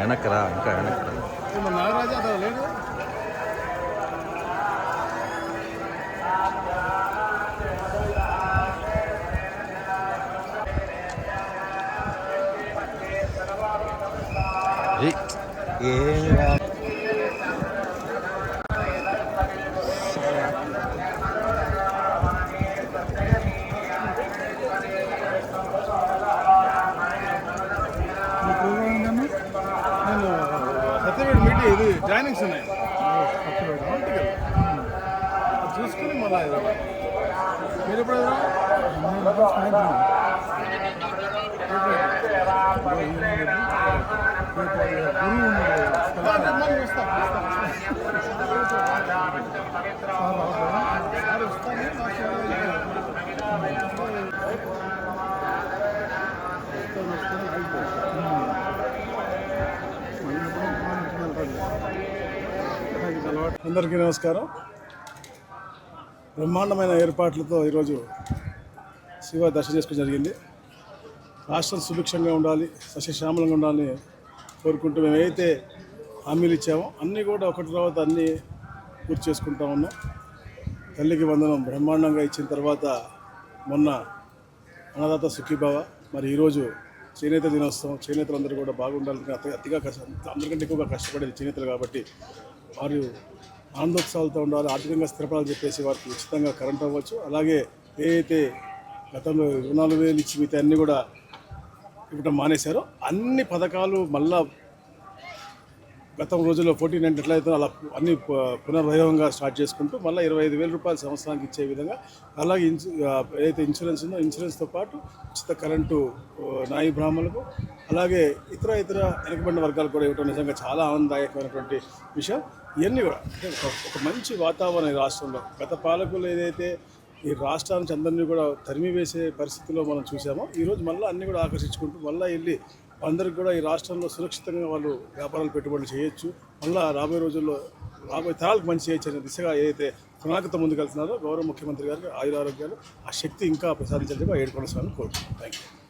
వెనక్కరా ఇంకా వెనక్కరా నాగరాజా లేడు. ఏం నేను సత్యవేడు మీటింగ్ ఇది జాయినింగ్స్ ఉన్నాయి చూసుకుని మళ్ళీ మీరు ఎప్పుడు అందరికీ నమస్కారం. బ్రహ్మాండమైన ఏర్పాట్లతో ఈరోజు శివ దర్శనం చేసుకోవడం జరిగింది. రాష్ట్రం సుభిక్షంగా ఉండాలి, సస్యశ్యామలంగా ఉండాలని కోరుకుంటూ మేము ఏదైతే హామీలు ఇచ్చామో అన్నీ కూడా ఒకటి తర్వాత అన్నీ పూర్తి చేసుకుంటా ఉన్నాం. తల్లికి వందనం బ్రహ్మాండంగా ఇచ్చిన తర్వాత మొన్న అన్నదాత సుఖీభావ, మరి ఈరోజు చేనేత దినోత్సవం. చేనేతలందరూ కూడా బాగుండాలని అతిగా అందరికంటే ఎక్కువగా కష్టపడేది చేనేతలు కాబట్టి వారు ఆనందోత్సవాలతో ఉండాలి, ఆర్థికంగా స్థిరపడాలని చెప్పేసి వారికి ఉచితంగా కరెంట్ అవ్వచ్చు. అలాగే ఏదైతే గతంలో 24,000 ఇచ్చి మిగతా అన్నీ కూడా ఇవ్వడం మానేశారో అన్ని పథకాలు మళ్ళా గతం రోజుల్లో 14 ఎట్లయితే అలా అన్ని పునర్వైభవంగా స్టార్ట్ చేసుకుంటూ మళ్ళీ 25,000 రూపాయలు సంవత్సరానికి ఇచ్చే విధంగా, అలాగే ఏదైతే ఇన్సూరెన్స్ ఉందో ఇన్సూరెన్స్తో పాటు ఉచిత కరెంటు నాయి బ్రాహ్మణులకు, అలాగే ఇతర వెనుకబడిన వర్గాలు కూడా ఇవ్వడం నిజంగా చాలా ఆనందదాయకమైనటువంటి విషయం. ఇవన్నీ కూడా ఒక మంచి వాతావరణం ఈ రాష్ట్రంలో. గత పాలకులు ఏదైతే ఈ రాష్ట్రానికి అందరినీ కూడా తరిమి వేసే పరిస్థితుల్లో మనం చూసామో ఈరోజు మళ్ళీ అన్నీ కూడా ఆకర్షించుకుంటూ మళ్ళీ వెళ్ళి అందరికి కూడా ఈ రాష్ట్రంలో సురక్షితంగా వాళ్ళు వ్యాపారాలు పెట్టుబడులు చేయొచ్చు, మళ్ళీ రాబోయే రోజుల్లో రాబోయే తరాలకు మంచి చేయొచ్చు అనే దిశగా ఏదైతే ప్రణాళికతో ముందుకెళ్తున్నారో గౌరవ ముఖ్యమంత్రి గారికి ఆయురారోగ్యాలు ఆ శక్తి ఇంకా ప్రసాదించాలని 7 స్వామిని కోరుకుంటున్నాను. Thank you.